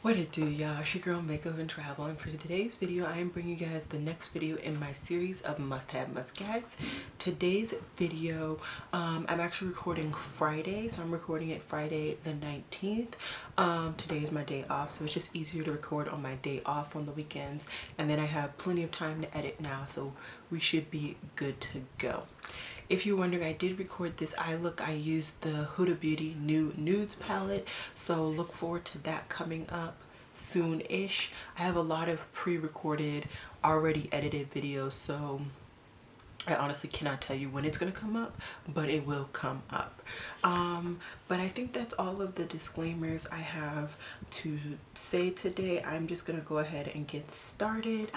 What it do, y'all? It's your girl Makeup and Travel, and for today's video I am bringing you guys the next video in my series of must gags. Today's video, I'm actually recording Friday, so I'm recording it Friday the 19th. Today is my day off, so it's just easier to record on my day off on the weekends, and then I have plenty of time to edit now, so we should be good to go. If you're wondering, I did record this eye look. I used the Huda Beauty new nudes palette, so look forward to that coming up soon-ish. I have a lot of pre-recorded, already edited videos, so I honestly cannot tell you when it's going to come up, but it will come up. But I think that's all of the disclaimers I have to say today. I'm just going to go ahead and get started.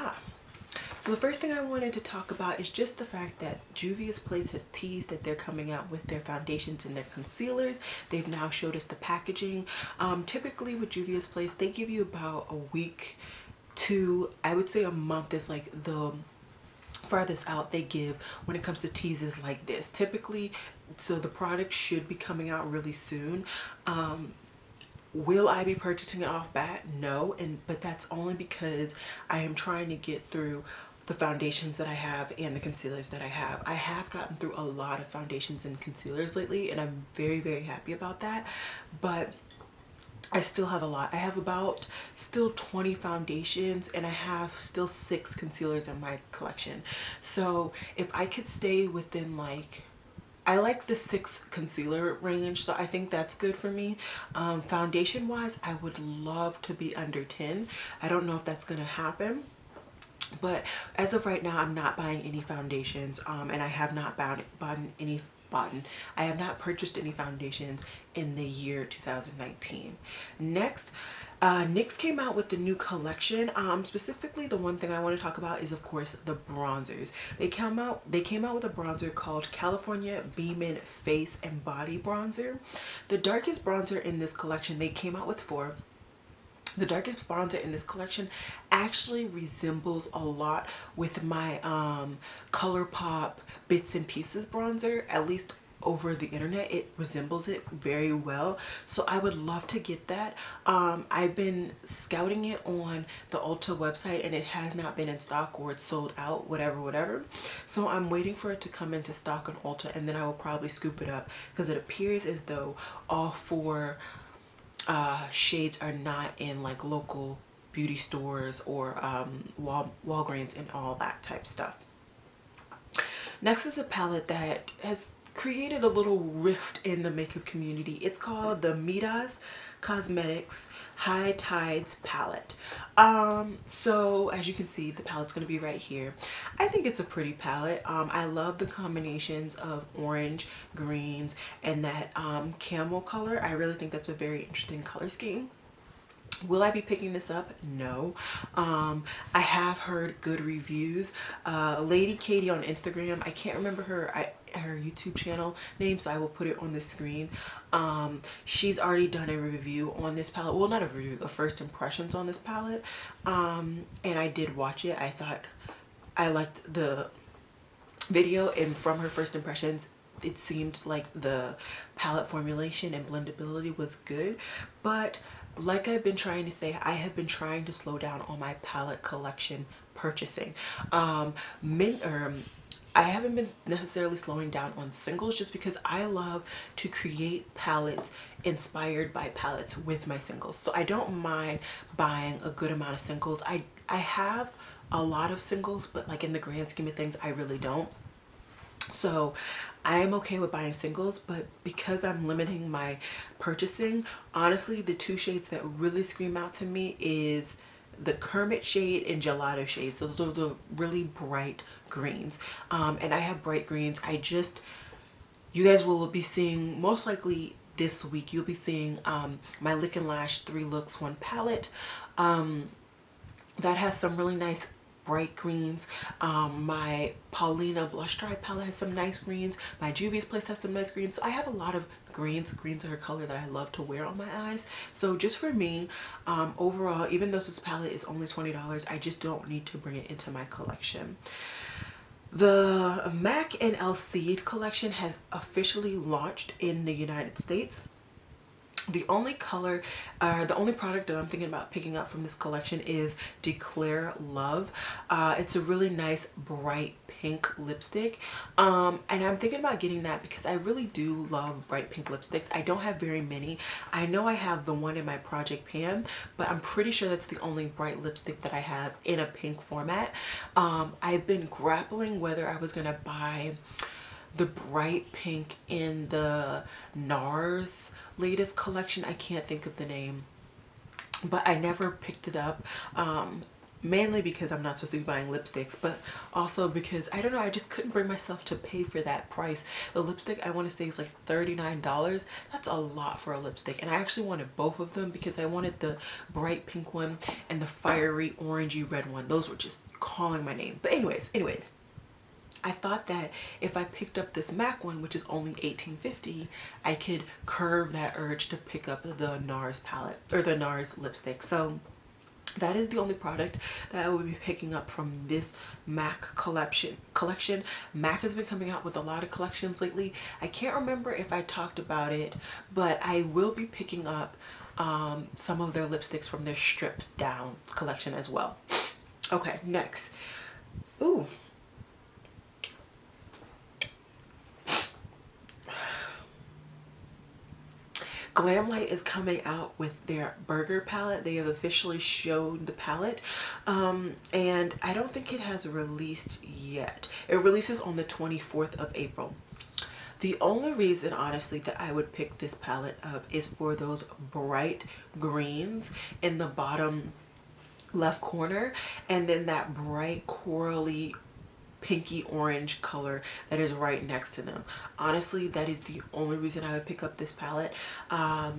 So the first thing I wanted to talk about is just the fact that Juvia's Place has teased that they're coming out with their foundations and their concealers. They've now showed us the packaging. Typically with Juvia's Place, they give you about a week to, I would say a month is like the farthest out they give when it comes to teases like this. Typically, so the product should be coming out really soon. Will I be purchasing it off bat? No, but that's only because I am trying to get through the foundations that I have and the concealers that I have. I have gotten through a lot of foundations and concealers lately, and I'm very happy about that, but I still have a lot. I have about still 20 foundations, and I have still 6 concealers in my collection. So if I could stay within, like, I like the 6 concealer range, so I think that's good for me. Foundation wise, I would love to be under 10. I don't know if that's gonna happen, but as of right now, I'm not buying any foundations, and I have not I have not purchased any foundations in the year 2019. Next, NYX came out with the new collection. Specifically, the one thing I want to talk about is, of course, the bronzers. They came out with a bronzer called California Beamin' Face and Body Bronzer. The darkest bronzer in this collection, they came out with 4. The darkest bronzer in this collection actually resembles a lot with my ColourPop Bits and Pieces bronzer. At least over the internet, it resembles it very well, so I would love to get that. I've been scouting it on the Ulta website, and it has not been in stock, or it's sold out, whatever. So I'm waiting for it to come into stock on Ulta, and then I will probably scoop it up, because it appears as though all 4 shades are not in like local beauty stores or Walgreens and all that type stuff. Next is a palette that has created a little rift in the makeup community. It's called the Midas Cosmetics High Tides palette. So as you can see, the palette's going to be right here. I think it's a pretty palette. I love the combinations of orange, greens, and that camel color. I really think that's a very interesting color scheme. Will I be picking this up? No. I have heard good reviews. Lady Katie on Instagram, I can't remember her YouTube channel name, so I will put it on the screen. She's already done a review on this palette. Well, not a review, a first impressions on this palette. And I did watch it. I thought I liked the video, and from her first impressions, it seemed like the palette formulation and blendability was good. But like I've been trying to say, I have been trying to slow down on my palette collection purchasing. I haven't been necessarily slowing down on singles, just because I love to create palettes inspired by palettes with my singles. So I don't mind buying a good amount of singles. I have a lot of singles, but like in the grand scheme of things, I really don't. So I am okay with buying singles, but because I'm limiting my purchasing, honestly, the 2 shades that really scream out to me is the Kermit shade and Gelato shade. So those are the really bright greens. And I have bright greens. You guys will be seeing, most likely this week, you'll be seeing my Lick and Lash 3 Looks 1 palette. That has some really nice bright greens. My Paulina Blush Dry palette has some nice greens. My Juvia's Place has some nice greens. So I have a lot of greens. Greens are a color that I love to wear on my eyes. So just for me, overall, even though this palette is only $20, I just don't need to bring it into my collection. The MAC and El Cid collection has officially launched in the United States. The only color, the only product that I'm thinking about picking up from this collection is Declare Love. It's a really nice bright pink lipstick, and I'm thinking about getting that because I really do love bright pink lipsticks. I don't have very many. I know I have the one in my Project Pan, but I'm pretty sure that's the only bright lipstick that I have in a pink format. I've been grappling whether I was gonna buy the bright pink in the NARS latest collection. I can't think of the name, but I never picked it up, mainly because I'm not supposed to be buying lipsticks, but also because I don't know, I just couldn't bring myself to pay for that price. The lipstick, I want to say, is like $39. That's a lot for a lipstick, and I actually wanted both of them because I wanted the bright pink one and the fiery orangey red one. Those were just calling my name. But anyways, I thought that if I picked up this MAC one, which is only $18.50, I could curb that urge to pick up the NARS palette or the NARS lipstick. So that is the only product that I will be picking up from this MAC collection. MAC has been coming out with a lot of collections lately. I can't remember if I talked about it, but I will be picking up some of their lipsticks from their stripped down collection as well. Okay, next. Ooh. Glamlight is coming out with their burger palette. They have officially shown the palette, and I don't think it has released yet. It releases on the 24th of April. The only reason, honestly, that I would pick this palette up is for those bright greens in the bottom left corner, and then that bright corally pinky orange color that is right next to them. Honestly, that is the only reason I would pick up this palette. To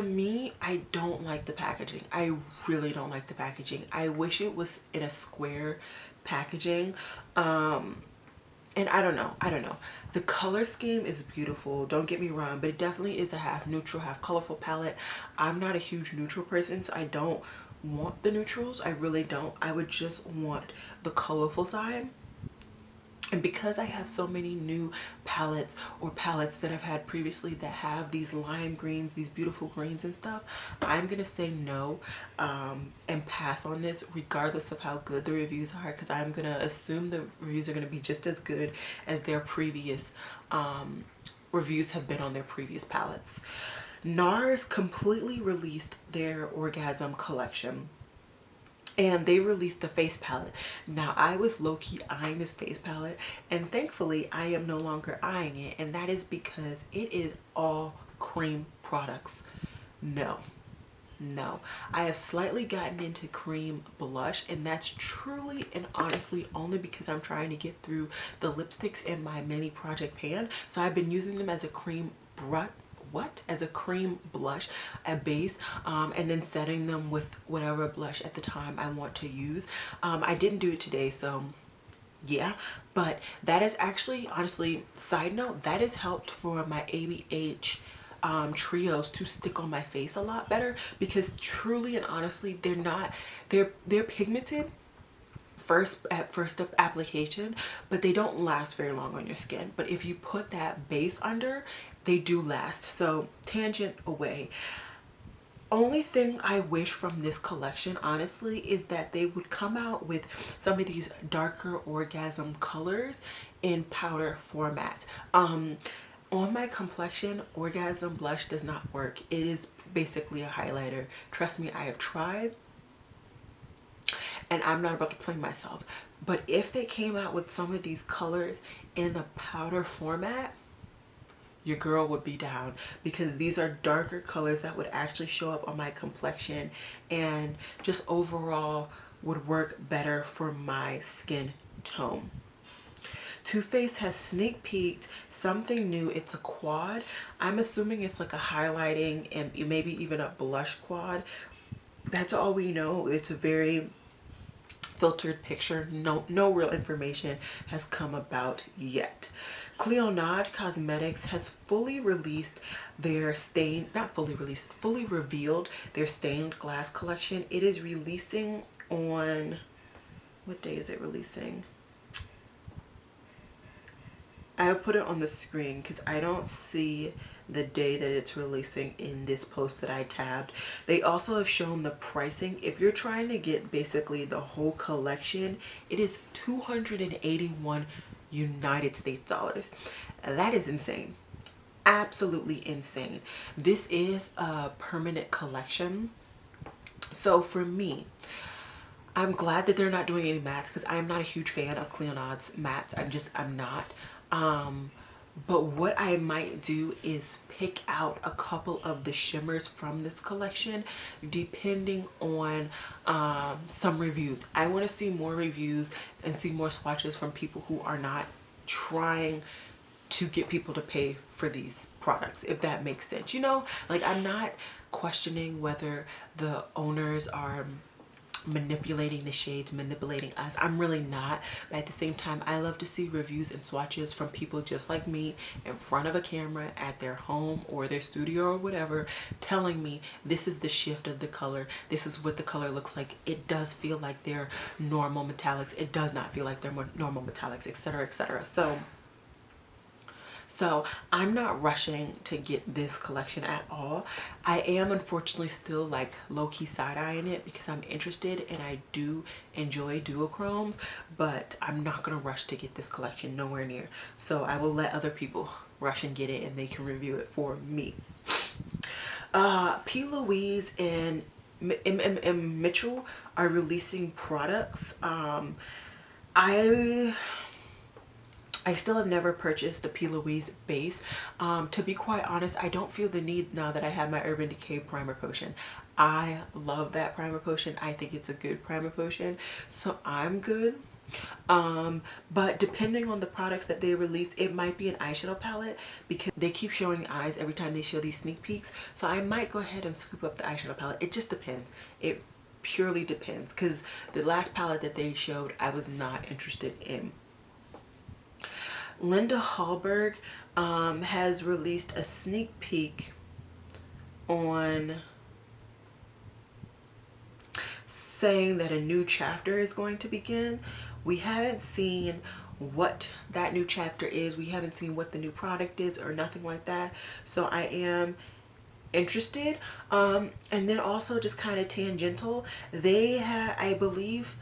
me, I don't like the packaging. I really don't like the packaging. I wish it was in a square packaging. And I don't know. The color scheme is beautiful, don't get me wrong, but it definitely is a half neutral, half colorful palette. I'm not a huge neutral person, so I don't want the neutrals. I really don't. I would just want the colorful side. And because I have so many new palettes or palettes that I've had previously that have these lime greens, these beautiful greens and stuff, I'm gonna say no, and pass on this regardless of how good the reviews are, because I'm gonna assume the reviews are gonna be just as good as their previous reviews have been on their previous palettes. NARS completely released their Orgasm collection, and they released the face palette. Now, I was low-key eyeing this face palette, and thankfully I am no longer eyeing it, and that is because it is all cream products. No, I have slightly gotten into cream blush, and that's truly and honestly only because I'm trying to get through the lipsticks in my mini Project Pan. So I've been using them as a cream brush, as a cream blush, a base, and then setting them with whatever blush at the time I want to use. I didn't do it today, so yeah, but that is actually, honestly, side note, that has helped for my ABH trios to stick on my face a lot better, because truly and honestly, they're pigmented first application, but they don't last very long on your skin. But if you put that base under, they do last. So tangent away. Only thing I wish from this collection, honestly, is that they would come out with some of these darker Orgasm colors in powder format. On my complexion, Orgasm blush does not work. It is basically a highlighter. Trust me, I have tried, and I'm not about to play myself. But if they came out with some of these colors in the powder format, your girl would be down, because these are darker colors that would actually show up on my complexion and just overall would work better for my skin tone. Too Faced has sneak peeked something new. It's a quad. I'm assuming it's like a highlighting and maybe even a blush quad. That's all we know. It's a very filtered picture. No real information has come about yet. Cleonade Cosmetics has fully released their fully revealed their stained glass collection. It is releasing on, what day is it releasing? I'll put it on the screen because I don't see the day that it's releasing in this post that I tabbed. They also have shown the pricing. If you're trying to get basically the whole collection, it is 281 United States dollars. That is insane. Absolutely insane. This is a permanent collection. So for me, I'm glad that they're not doing any mattes because I'm not a huge fan of Cleonaude's mattes. I'm not. But what I might do is pick out a couple of the shimmers from this collection depending on some reviews. I want to see more reviews and see more swatches from people who are not trying to get people to pay for these products, if that makes sense. You know, like, I'm not questioning whether the owners are manipulating the shades, manipulating us. I'm really not. But at the same time, I love to see reviews and swatches from people just like me in front of a camera at their home or their studio or whatever, telling me this is the shift of the color, this is what the color looks like. It does feel like they're normal metallics, it does not feel like they're normal metallics, etc., etc. So I'm not rushing to get this collection at all. I am unfortunately still like low-key side-eyeing it because I'm interested and I do enjoy duochromes, but I'm not gonna rush to get this collection, nowhere near. So I will let other people rush and get it and they can review it for me. P. Louise and Mitchell are releasing products. I still have never purchased a P. Louise base. To be quite honest, I don't feel the need now that I have my Urban Decay primer potion. I love that primer potion. I think it's a good primer potion, so I'm good. But depending on the products that they release, it might be an eyeshadow palette because they keep showing eyes every time they show these sneak peeks. So I might go ahead and scoop up the eyeshadow palette. It just depends. It purely depends because the last palette that they showed, I was not interested in. Linda Hallberg has released a sneak peek on saying that a new chapter is going to begin. We haven't seen what that new chapter is. We haven't seen what the new product is or nothing like that. So I am interested. And then also just kind of tangential, they have, I believe,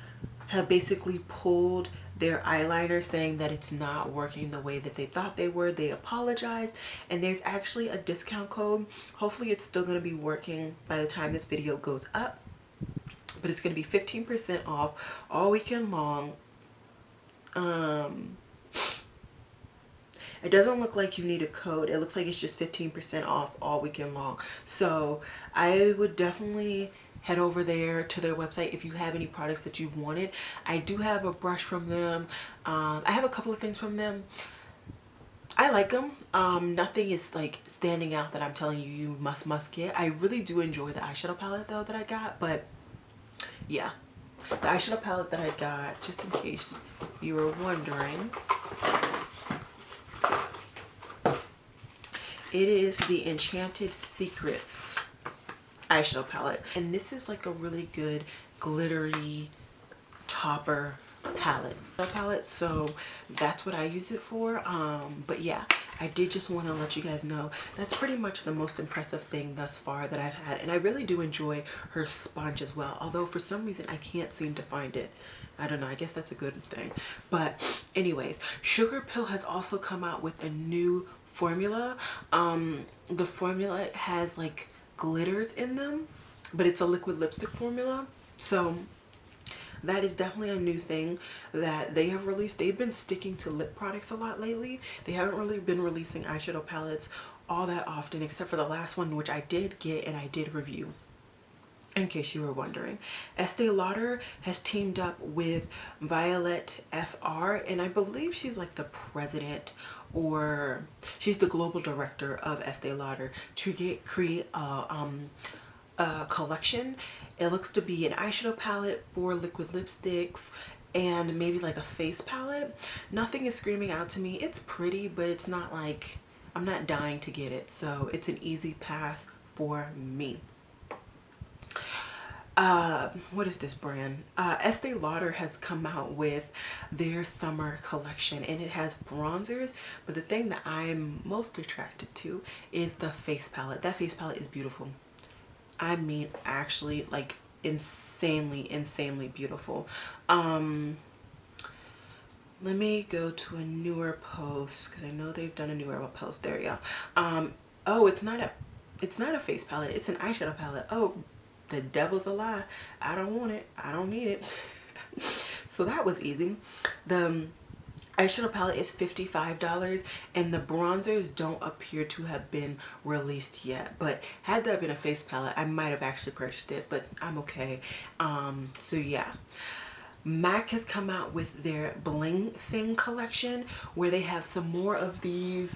have basically pulled their eyeliner, saying that it's not working the way that they thought they were. They apologized, and there's actually a discount code. Hopefully it's still going to be working by the time this video goes up, but it's going to be 15% off all weekend long. It doesn't look like you need a code. It looks like it's just 15% off all weekend long. So I would definitely head over there to their website if you have any products that you've wanted. I do have a brush from them. I have a couple of things from them. I like them. Nothing is like standing out that I'm telling you you must get. I really do enjoy the eyeshadow palette though that I got, but yeah, the eyeshadow palette that I got, just in case you were wondering, it is the Enchanted Secrets eyeshadow palette, and this is like a really good glittery topper palette. So that's what I use it for. But yeah, I did just want to let you guys know that's pretty much the most impressive thing thus far that I've had, and I really do enjoy her sponge as well, although for some reason I can't seem to find it. I don't know, I guess that's a good thing. But anyways, Sugar Pill has also come out with a new formula. The formula has like glitters in them, but it's a liquid lipstick formula. So that is definitely a new thing that they have released. They've been sticking to lip products a lot lately. They haven't really been releasing eyeshadow palettes all that often, except for the last one, which I did get and I did review, in case you were wondering. Estee Lauder has teamed up with Violet FR, and I believe she's like the president, or she's the global director of Estee Lauder, to create a collection. It looks to be an eyeshadow palette, 4 liquid lipsticks, and maybe like a face palette. Nothing is screaming out to me. It's pretty, but it's not like I'm not dying to get it, so it's an easy pass for me. what is this brand? Estee Lauder has come out with their summer collection, and it has bronzers, but the thing that I'm most attracted to is the face palette. That face palette is beautiful. I mean, actually, like, insanely beautiful. Let me go to a newer post because I know they've done a newer post. There we go. Oh, it's not a face palette, it's an eyeshadow palette. Oh, the devil's a lie. I don't want it, I don't need it. So that was easy. The eyeshadow palette is $55, and the bronzers don't appear to have been released yet, but had that been a face palette, I might have actually purchased it, but I'm okay. So yeah. MAC has come out with their Bling Thing collection, where they have some more of these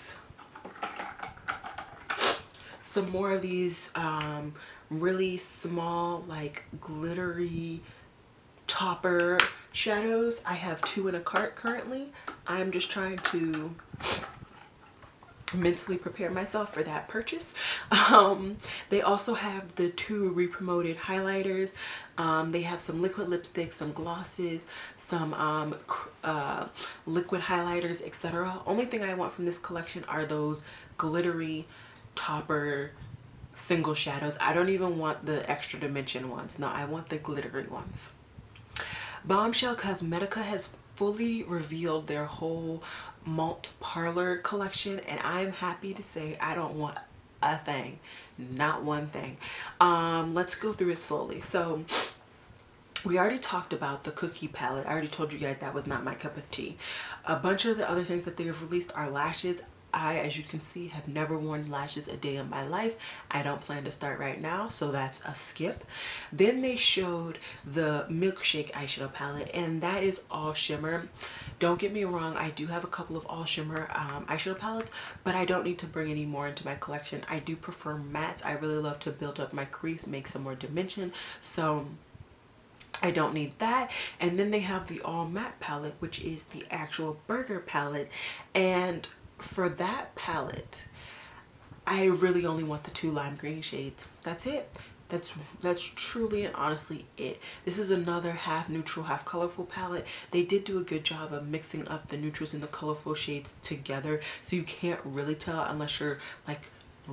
really small, like, glittery topper shadows. I have 2 in a cart currently. I'm just trying to mentally prepare myself for that purchase. They also have the 2 re-promoted highlighters. They have some liquid lipsticks, some glosses, some liquid highlighters, etc. Only thing I want from this collection are those glittery topper single shadows. I don't even want the extra dimension ones. No, I want the glittery ones. Bombshell Cosmetica has fully revealed their whole Malt Parlor collection, and I'm happy to say I don't want a thing, not one thing. Let's go through it slowly. So we already talked about the cookie palette. I already told you guys that was not my cup of tea. A bunch of the other things that they have released are lashes. I, as you can see, have never worn lashes a day in my life. I don't plan to start right now, so that's a skip. Then they showed the Milkshake eyeshadow palette, and that is all shimmer. Don't get me wrong, I do have a couple of all shimmer eyeshadow palettes, but I don't need to bring any more into my collection. I do prefer mattes. I really love to build up my crease, make some more dimension, so I don't need that. And then they have the all matte palette, which is the actual burger palette, and for that palette, I really only want the 2 lime green shades. That's it. That's truly and honestly it. This is another half neutral, half colorful palette. They did do a good job of mixing up the neutrals and the colorful shades together, so you can't really tell unless you're like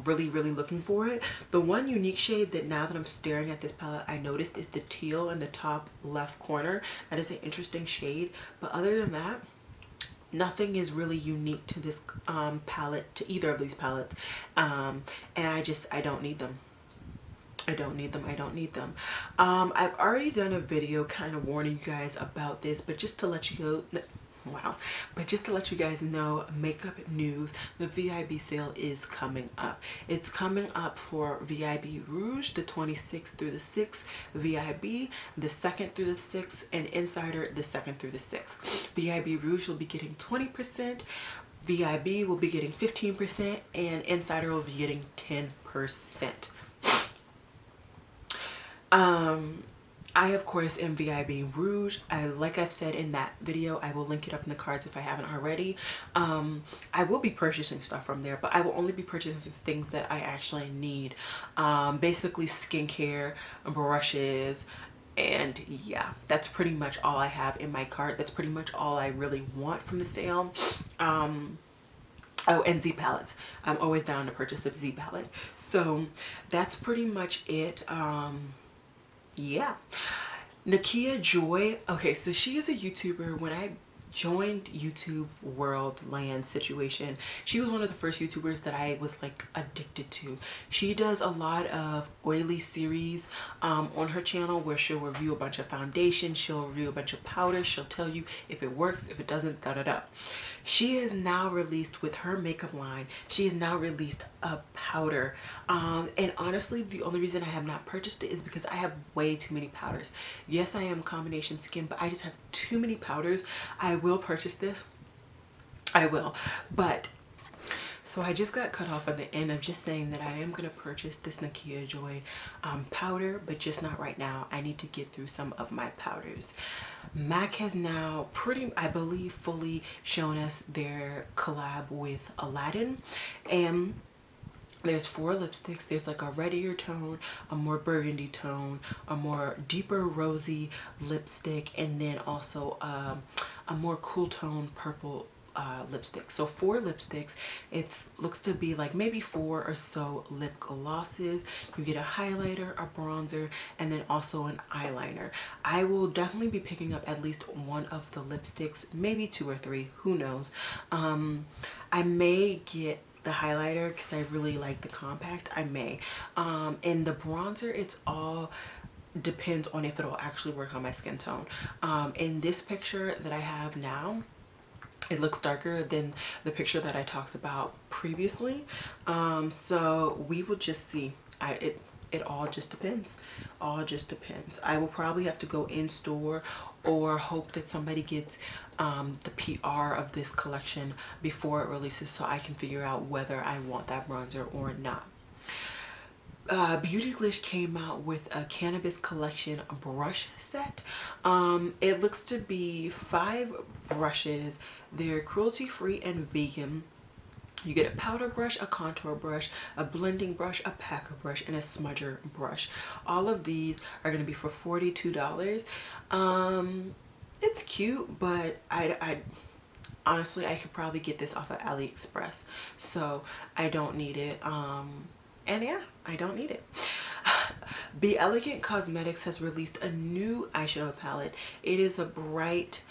really looking for it. The one unique shade that, now that I'm staring at this palette, I noticed is the teal in the top left corner. That is an interesting shade, but other than that, nothing is really unique to this palette, to either of these palettes, and I don't need them. I don't need them. I've already done a video kind of warning you guys about this, but just to let you go, wow, but just to let you guys know, makeup news, the VIB sale is coming up. It's coming up for VIB Rouge the 26th through the 6th, VIB the 2nd through the 6th, and Insider the 2nd through the 6th. VIB Rouge will be getting 20%, VIB will be getting 15%, and Insider will be getting 10%. I of course am VIB Rouge. Like I've said in that video, I will link it up in the cards if I haven't already. I will be purchasing stuff from there, but I will only be purchasing things that I actually need. Basically skincare, brushes, and yeah, that's pretty much all I have in my cart. That's pretty much all I really want from the sale. Oh, and Z palettes. I'm always down to purchase a Z palette. So that's pretty much it. Yeah. Nakia Joy. Okay, so she is a YouTuber. When I joined YouTube world land situation, she was one of the first YouTubers that I was like addicted to. She does a lot of oily series on her channel, where she'll review a bunch of foundations, she'll review a bunch of powders, she'll tell you if it works, if it doesn't, da da da. She is now released with her makeup line. She has now released a powder, and honestly, the only reason I have not purchased it is because I have way too many powders. Yes, I am combination skin, but I just have too many powders. I will purchase this, I will, but so I just got cut off at the end of just saying that I am going to purchase this Nakia Joy powder, but just not right now. I need to get through some of my powders. MAC has now I believe fully shown us their collab with Aladdin, and There's 4 lipsticks. There's like a reddier tone, a more burgundy tone, a more deeper rosy lipstick, and then also a more cool tone purple lipstick. So 4 lipsticks. It looks to be like maybe 4 or so lip glosses. You get a highlighter, a bronzer, and then also an eyeliner. I will definitely be picking up at least one of the lipsticks, maybe 2 or 3, who knows. I may get the highlighter because I really like the compact. I may. And the bronzer, it's all depends on if it'll actually work on my skin tone. In this picture that I have now, it looks darker than the picture that I talked about previously. So we will just see. It all just depends. All just depends. I will probably have to go in store or hope that somebody gets the PR of this collection before it releases so I can figure out whether I want that bronzer or not. Beautylish came out with a cannabis collection brush set. It looks to be 5 brushes. They're cruelty free and vegan. You get a powder brush, a contour brush, a blending brush, a packer brush, and a smudger brush. All of these are going to be for $42. It's cute, but I honestly, I could probably get this off of AliExpress, so I don't need it. And yeah, I don't need it. Be Elegant Cosmetics has released a new eyeshadow palette. It is a bright,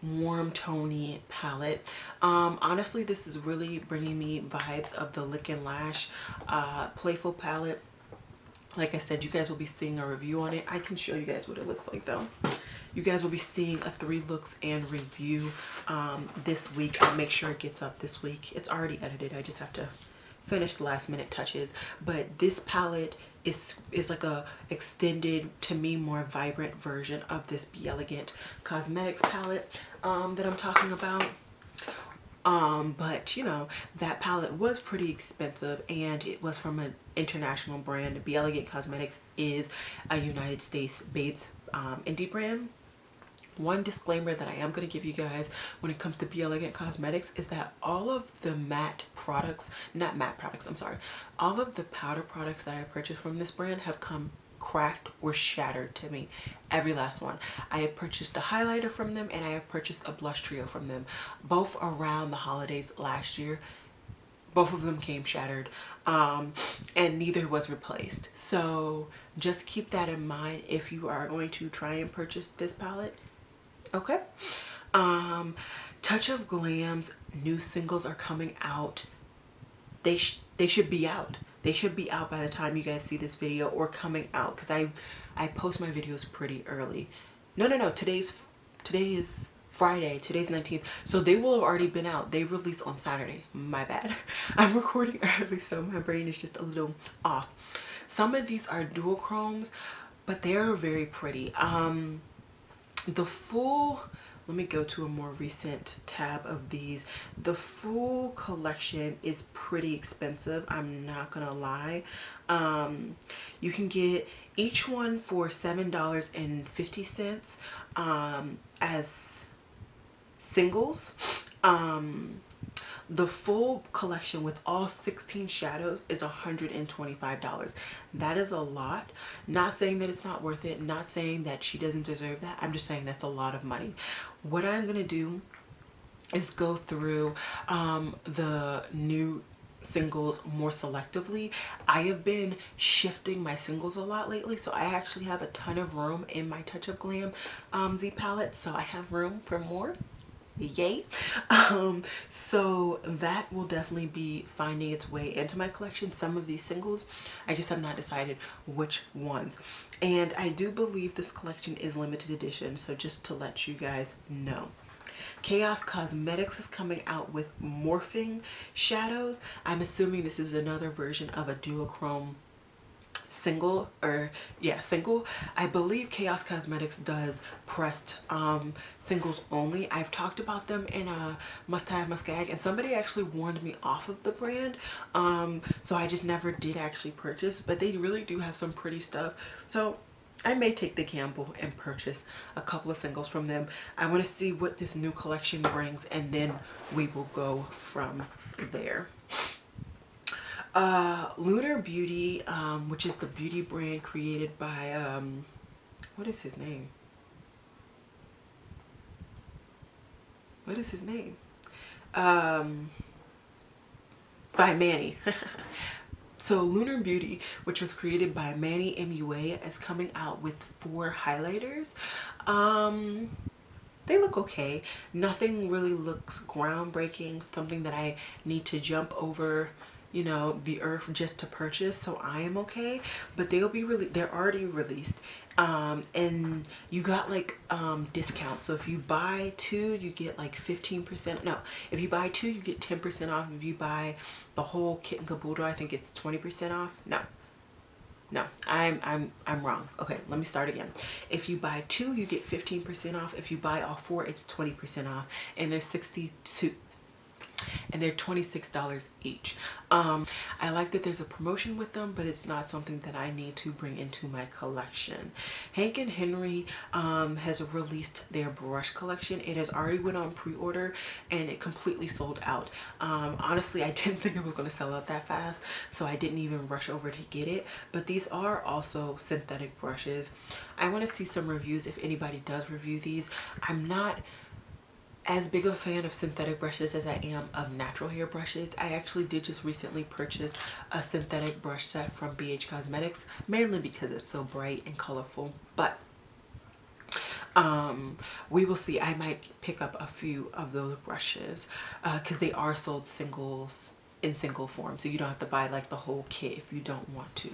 warm tony palette. Honestly, this is really bringing me vibes of the Lick and Lash Playful palette. Like I said, you guys will be seeing a review on it. I can show you guys what it looks like though. You guys will be seeing a 3 looks and review this week. I'll make sure it gets up this week. It's already edited. I just have to finish the last minute touches. But this palette is like a extended, to me, more vibrant version of this Be Elegant Cosmetics palette that I'm talking about. But you know, that palette was pretty expensive and it was from an international brand. Be Elegant Cosmetics is a United States based indie brand. One disclaimer that I am going to give you guys when it comes to Be Elegant Cosmetics is that all of the matte products, not matte products, I'm sorry, all of the powder products that I purchased from this brand have come cracked or shattered to me. Every last one. I have purchased a highlighter from them and I have purchased a blush trio from them, both around the holidays last year. Both of them came shattered, and neither was replaced. So just keep that in mind if you are going to try and purchase this palette. Okay. Touch of Glam's new singles are coming out. They should be out. They should be out by the time you guys see this video, or coming out, because I post my videos pretty early. No. Today is Friday. Today's 19th. So they will have already been out. They release on Saturday. My bad. I'm recording early, so my brain is just a little off. Some of these are dual chromes, but they are very pretty. The full, let me go to a more recent tab of these. The full collection is pretty expensive, I'm not gonna lie. You can get each one for $7.50 as singles. The full collection with all 16 shadows is $125. That is a lot. Not saying that it's not worth it. Not saying that she doesn't deserve that. I'm just saying that's a lot of money. What I'm going to do is go through the new singles more selectively. I have been shifting my singles a lot lately, so I actually have a ton of room in my Touch of Glam Z palette, so I have room for more. Yay. So that will definitely be finding its way into my collection. Some of these singles, I just have not decided which ones, and I do believe this collection is limited edition, so just to let you guys know. Chaos Cosmetics is coming out with morphing shadows. I'm assuming this is another version of a duochrome single, or yeah, single. I believe Chaos Cosmetics does pressed singles only. I've talked about them in a must have must gag, and somebody actually warned me off of the brand, so I just never did actually purchase, but they really do have some pretty stuff, so I may take the gamble and purchase a couple of singles from them. I want to see what this new collection brings, and then we will go from there. Lunar Beauty, which is the beauty brand created by what is his name? What is his name? Um, by Manny. So Lunar Beauty, which was created by Manny MUA, is coming out with 4 highlighters. They look okay. Nothing really looks groundbreaking, something that I need to jump over, you know, the earth just to purchase, so I am okay. But they're already released. And you got like discounts. So if you buy 2, you get like 15%. No, if you buy 2, you get 10% off. If you buy the whole kit and caboodle, I think it's 20% off. No, I'm wrong. Okay, let me start again. If you buy 2, you get 15% off. If you buy all 4, it's 20% off. And there's 62, and they're $26 each. I like that there's a promotion with them, but it's not something that I need to bring into my collection. Hank and Henry has released their brush collection. It has already went on pre-order and it completely sold out. Honestly, I didn't think it was going to sell out that fast, so I didn't even rush over to get it. But these are also synthetic brushes. I want to see some reviews if anybody does review these. I'm not as big of a fan of synthetic brushes as I am of natural hair brushes. I actually did just recently purchase a synthetic brush set from BH Cosmetics, mainly because it's so bright and colorful. But we will see. I might pick up a few of those brushes because they are sold in single form, so you don't have to buy like the whole kit if you don't want to.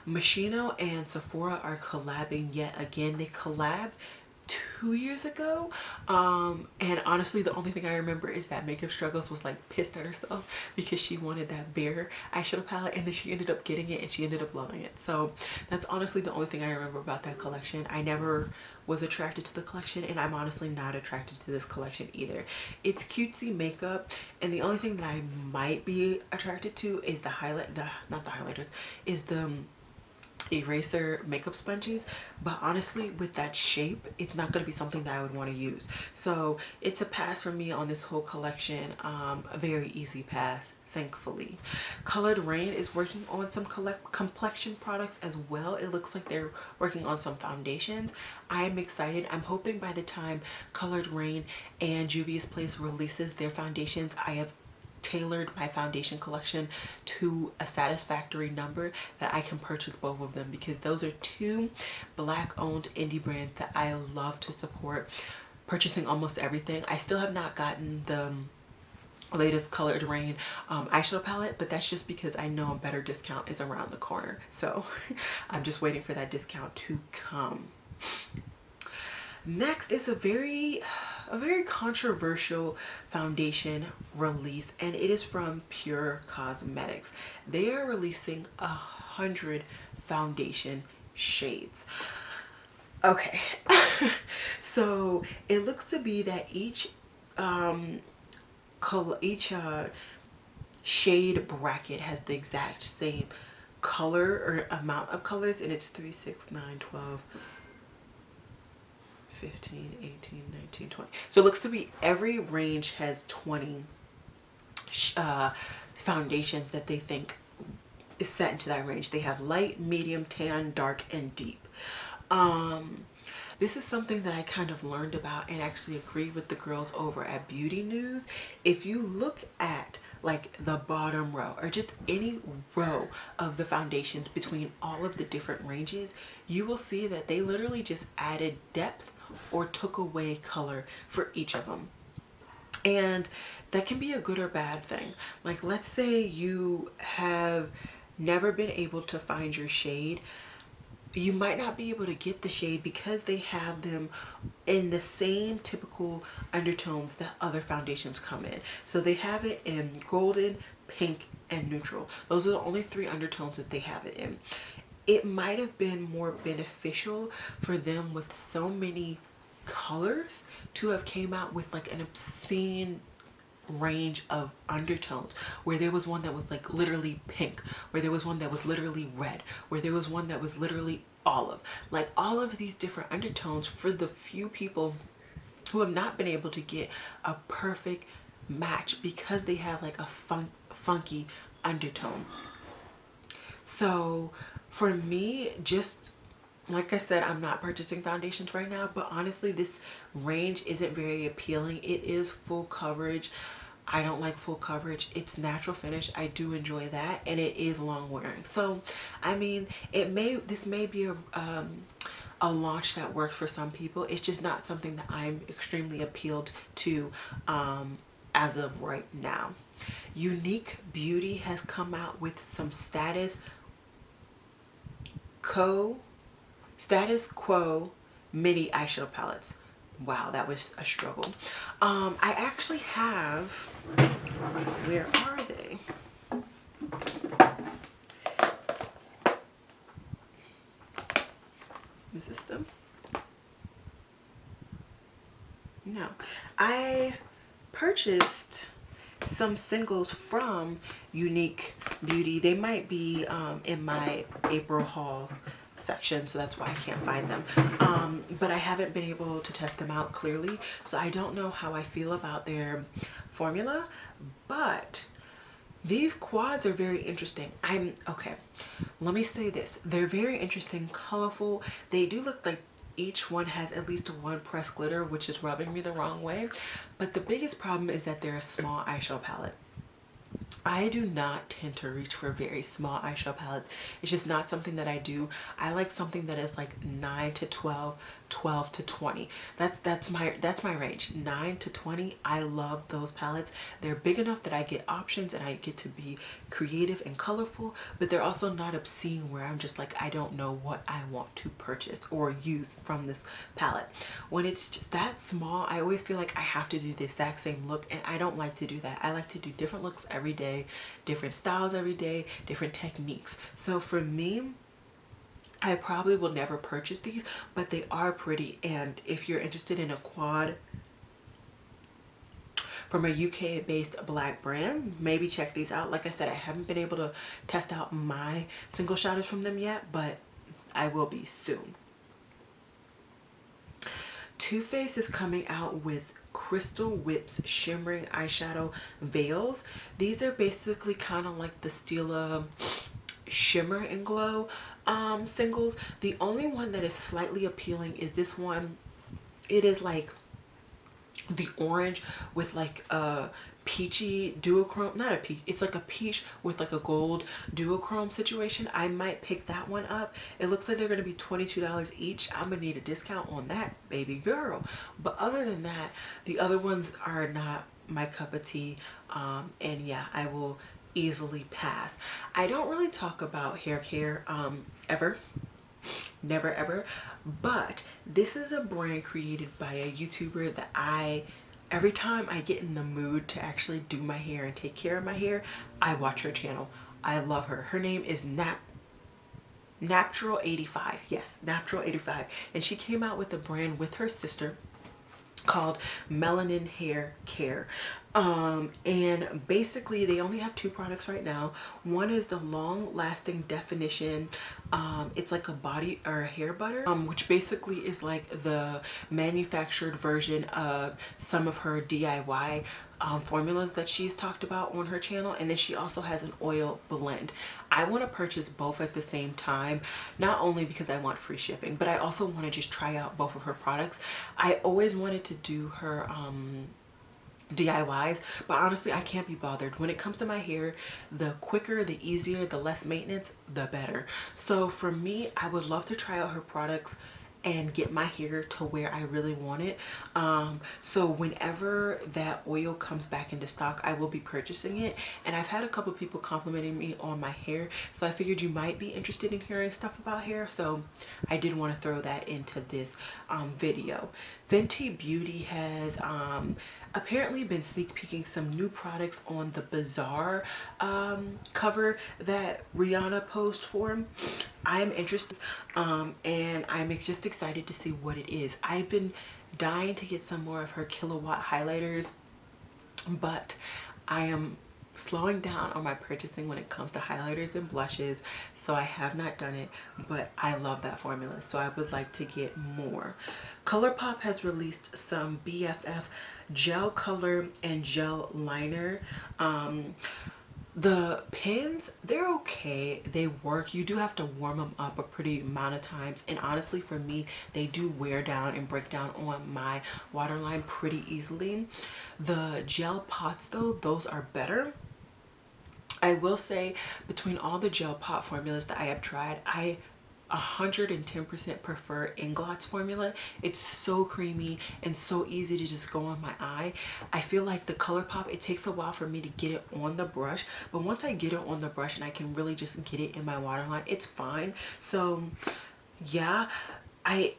Moschino and Sephora are collabing yet again. They collabed 2 years ago, and honestly the only thing I remember is that Makeup Struggles was like pissed at herself because she wanted that bare eyeshadow palette, and then she ended up getting it and she ended up loving it. So that's honestly the only thing I remember about that collection. I never was attracted to the collection, and I'm honestly not attracted to this collection either. It's cutesy makeup, and the only thing that I might be attracted to is the not the highlighters, is the eraser makeup sponges. But honestly, with that shape, it's not going to be something that I would want to use. So it's a pass for me on this whole collection. A very easy pass, thankfully. Colored Rain is working on some complexion products as well. It looks like they're working on some foundations. I am excited. I'm hoping by the time Colored Rain and Juvia's Place releases their foundations, I have tailored my foundation collection to a satisfactory number that I can purchase both of them, because those are 2 Black owned indie brands that I love to support, purchasing almost everything. I still have not gotten the latest Colored Rain eyeshadow palette, but that's just because I know a better discount is around the corner, so I'm just waiting for that discount to come. Next is a very controversial foundation release, and it is from Pure Cosmetics. They are releasing 100 foundation shades. Okay, so it looks to be that each shade bracket has the exact same color or amount of colors, and it's 3, 6, 9, 12, 15, 18, 19, 20. So it looks to be every range has 20 foundations that they think is set into that range. They have light, medium, tan, dark, and deep. This is something that I kind of learned about and actually agree with the girls over at Beauty News. If you look at like the bottom row or just any row of the foundations between all of the different ranges, you will see that they literally just added depth or took away color for each of them. And that can be a good or bad thing. Like, let's say you have never been able to find your shade. You might not be able to get the shade because they have them in the same typical undertones that other foundations come in. So they have it in golden, pink, and neutral. Those are the only 3 undertones that they have it in. It might have been more beneficial for them with so many colors to have came out with like an obscene range of undertones, where there was one that was like literally pink, where there was one that was literally red, where there was one that was literally olive. Like all of these different undertones for the few people who have not been able to get a perfect match because they have like a funky undertone. So for me, just like I said, I'm not purchasing foundations right now, but honestly, this range isn't very appealing. It is full coverage. I don't like full coverage. It's natural finish. I do enjoy that, and it is long wearing. So, I mean, this may be a launch that works for some people. It's just not something that I'm extremely appealed to as of right now. Unique Beauty has come out with some status quo mini eyeshadow palettes. Wow, that was a struggle. I actually have, where are they? Is this them? No. I purchased some singles from Unique Beauty. They might be in my April haul section, so that's why I can't find them. But I haven't been able to test them out clearly, so I don't know how I feel about their formula, but these quads are very interesting. Okay, let me say this. They're very interesting, colorful. They do look like each one has at least one pressed glitter, which is rubbing me the wrong way. But the biggest problem is that they're a small eyeshadow palette. I do not tend to reach for very small eyeshadow palettes. It's just not something that I do. I like something that is like 9 to 12, 12 to 20. That's my range. 9 to 20. I love those palettes. They're big enough that I get options and I get to be creative and colorful, but they're also not obscene where I'm just like, I don't know what I want to purchase or use from this palette. When it's just that small, I always feel like I have to do the exact same look, and I don't like to do that. I like to do different looks every day, different styles every day, different techniques. So for me, I probably will never purchase these, but they are pretty. And if you're interested in a quad from a UK based black brand, maybe check these out. Like I said, I haven't been able to test out my single shadows from them yet, but I will be soon. Too Faced is coming out with Crystal Whips shimmering eyeshadow veils. These are basically kind of like the Stila Shimmer and Glow singles. The only one that is slightly appealing is this one. It is like the orange with like a peachy duochrome, not a peach, it's like a peach with like a gold duochrome situation. I might pick that one up. It looks like they're going to be $22 each. I'm gonna need a discount on that, baby girl. But other than that, the other ones are not my cup of tea, and yeah, I will easily pass. I don't really talk about hair care ever, never ever, but this is a brand created by a YouTuber that every time I get in the mood to actually do my hair and take care of my hair, I watch her channel. I love her. Her name is Natural85. Yes, Natural85. And she came out with a brand with her sister called Melanin Hair Care. And basically they only have two products right now. One is the long lasting definition, it's like a body or a hair butter, which basically is like the manufactured version of some of her DIY formulas that she's talked about on her channel. And then she also has an oil blend. I want to purchase both at the same time, not only because I want free shipping, but I also want to just try out both of her products. I always wanted to do her DIYs, but honestly I can't be bothered. When it comes to my hair, the quicker, the easier, the less maintenance, the better. So for me, I would love to try out her products and get my hair to where I really want it. So whenever that oil comes back into stock, I will be purchasing it. And I've had a couple people complimenting me on my hair, so I figured you might be interested in hearing stuff about hair, so I did want to throw that into this video. Fenty Beauty has apparently been sneak peeking some new products on the Bazaar cover that Rihanna posed for. I am interested, and I'm just excited to see what it is. I've been dying to get some more of her Kilowatt highlighters, but I am slowing down on my purchasing when it comes to highlighters and blushes, so I have not done it, but I love that formula, so I would like to get more. ColourPop has released some BFF gel color and gel liner The pins, they're okay, they work. You do have to warm them up a pretty amount of times, and honestly for me they do wear down and break down on my waterline pretty easily. The gel pots though, those are better. I will say between all the gel pot formulas that I have tried, I 110% prefer Inglot's formula. It's so creamy and so easy to just go on my eye. I feel like the ColourPop, it takes a while for me to get it on the brush, but once I get it on the brush and I can really just get it in my waterline, it's fine. So yeah,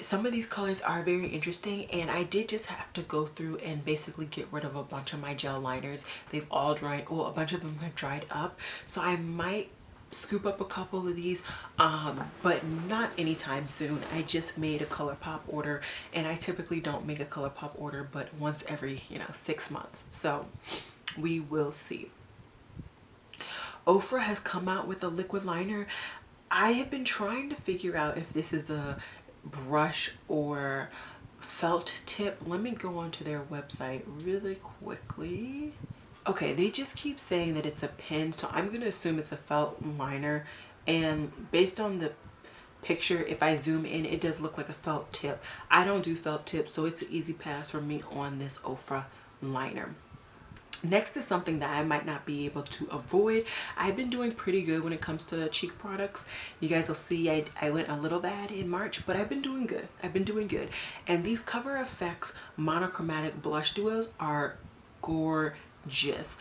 some of these colors are very interesting, and I did just have to go through and basically get rid of a bunch of my gel liners. They've all dried, well, a bunch of them have dried up, so I might scoop up a couple of these, but not anytime soon. I just made a ColourPop order, and I typically don't make a ColourPop order but once every 6 months, so we will see. Ofra has come out with a liquid liner. I have been trying to figure out if this is a brush or felt tip. Let me go onto their website really quickly. Okay, they just keep saying that it's a pen, so I'm going to assume it's a felt liner, and based on the picture, if I zoom in, it does look like a felt tip. I don't do felt tips, so it's an easy pass for me on this Ofra liner. Next is something that I might not be able to avoid. I've been doing pretty good when it comes to cheek products. You guys will see I went a little bad in March, but I've been doing good. I've been doing good. And these Cover FX monochromatic blush duos are gorgeous.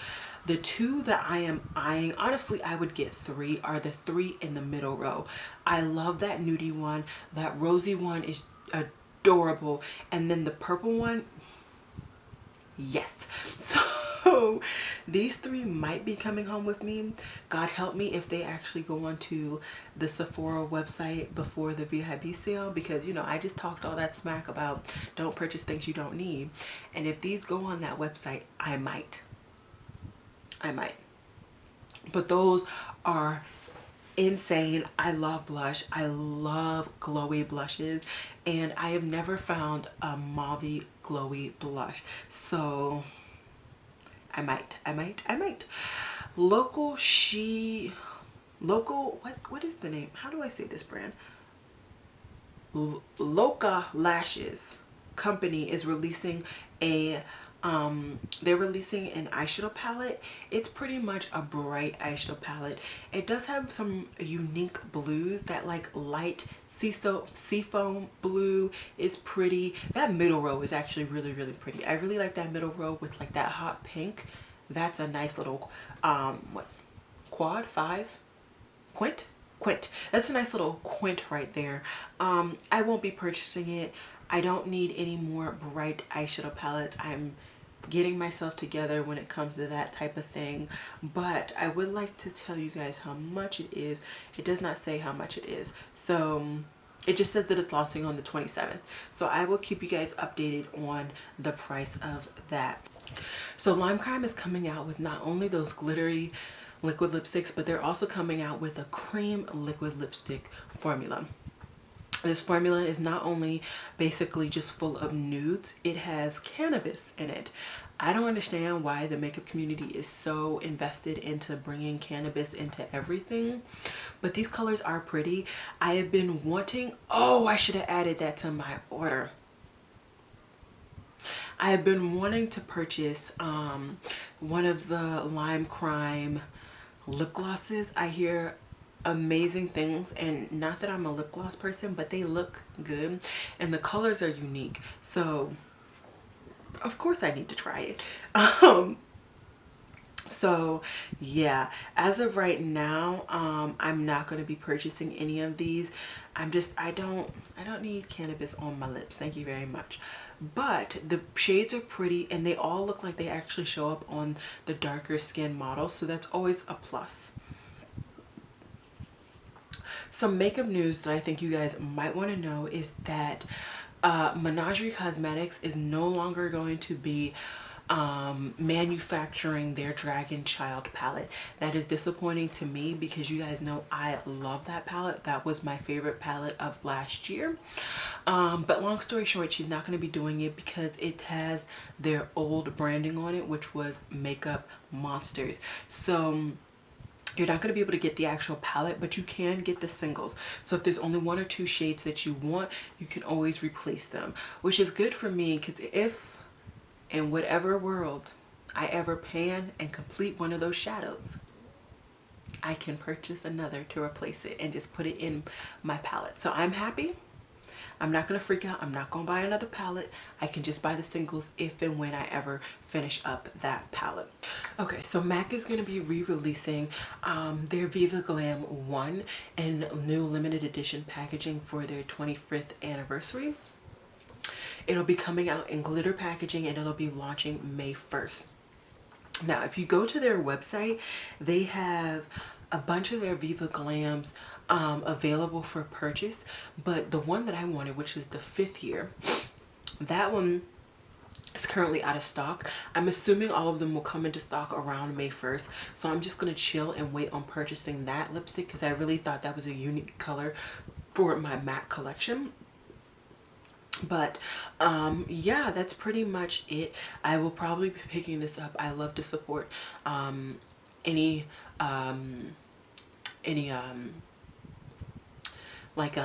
The two that I am eyeing, honestly I would get three, are the three in the middle row. I love that nudie one. That rosy one is adorable. And then the purple one, yes. So these three might be coming home with me. God help me if they actually go onto the Sephora website before the VIB sale, because I just talked all that smack about don't purchase things you don't need, and if these go on that website, I might. But those are insane. I love blush. I love glowy blushes, and I have never found a mauvey glowy blush, so I might. What is the name? How do I say this brand? Loca Lashes company is releasing a they're releasing an eyeshadow palette. It's pretty much a bright eyeshadow palette. It does have some unique blues. That like light seafoam blue is pretty. That middle row is actually really pretty. I really like that middle row with like that hot pink. That's a nice little what, quad 5 quint. That's a nice little quint right there. I won't be purchasing it. I don't need any more bright eyeshadow palettes. I'm getting myself together when it comes to that type of thing, but I would like to tell you guys how much it is. It does not say how much it is, so it just says that it's launching on the 27th, so I will keep you guys updated on the price of that. So Lime Crime is coming out with not only those glittery liquid lipsticks, but they're also coming out with a cream liquid lipstick formula. This formula is not only basically just full of nudes, it has cannabis in it. I don't understand why the makeup community is so invested into bringing cannabis into everything, but these colors are pretty. I have been wanting, oh, I should have added that to my order. I have been wanting to purchase one of the Lime Crime lip glosses. I hear amazing things, and not that I'm a lip gloss person, but they look good and the colors are unique, so of course I need to try it. So yeah, as of right now, I'm not going to be purchasing any of these. I don't need cannabis on my lips, thank you very much. But the shades are pretty, and they all look like they actually show up on the darker skin models, so that's always a plus. Some makeup news that I think you guys might want to know is that Menagerie Cosmetics is no longer going to be manufacturing their Dragon Child palette. That is disappointing to me, because you guys know I love that palette. That was my favorite palette of last year. But long story short, she's not going to be doing it because it has their old branding on it, which was Makeup Monsters. So You're not going to be able to get the actual palette, but you can get the singles. So if there's only 1 or 2 shades that you want, you can always replace them, which is good for me, because if in whatever world I ever pan and complete one of those shadows, I can purchase another to replace it and just put it in my palette. So I'm happy. I'm not going to freak out. I'm not going to buy another palette. I can just buy the singles if and when I ever finish up that palette. Okay, so MAC is going to be re-releasing their Viva Glam 1 in new limited edition packaging for their 25th anniversary. It'll be coming out in glitter packaging and it'll be launching May 1st. Now, if you go to their website, they have a bunch of their Viva Glams available for purchase, but the one that I wanted, which is the 5th year, that one is currently out of stock. I'm assuming all of them will come into stock around May 1st, so I'm just going to chill and wait on purchasing that lipstick because I really thought that was a unique color for my MAC collection. But yeah, that's pretty much it. I will probably be picking this up. I love to support any like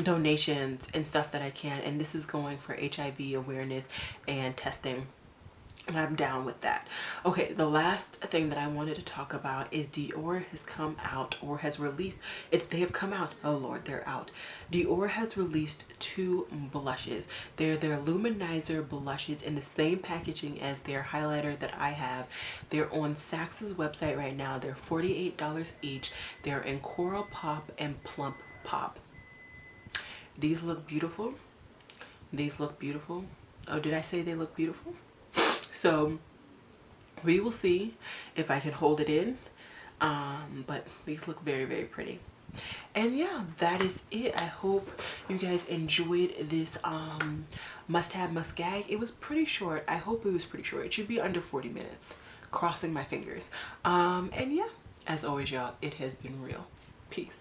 donations and stuff that I can, and this is going for HIV awareness and testing, and I'm down with that. Okay, the last thing that I wanted to talk about is Dior has come out, or has released it. They have come out, oh lord, they're out. Dior has released 2 blushes. They're their luminizer blushes in the same packaging as their highlighter that I have. They're on Saks's website right now. They're $48 each. They're in Coral Pop and Plump Pop. These look beautiful. These look beautiful. Oh, did I say they look beautiful? So we will see if I can hold it in, but these look very, very pretty. And yeah, that is it. I hope you guys enjoyed this must have must gag. It was pretty short. I hope it was pretty short. It should be under 40 minutes, crossing my fingers. And yeah, as always, y'all, it has been real. Peace.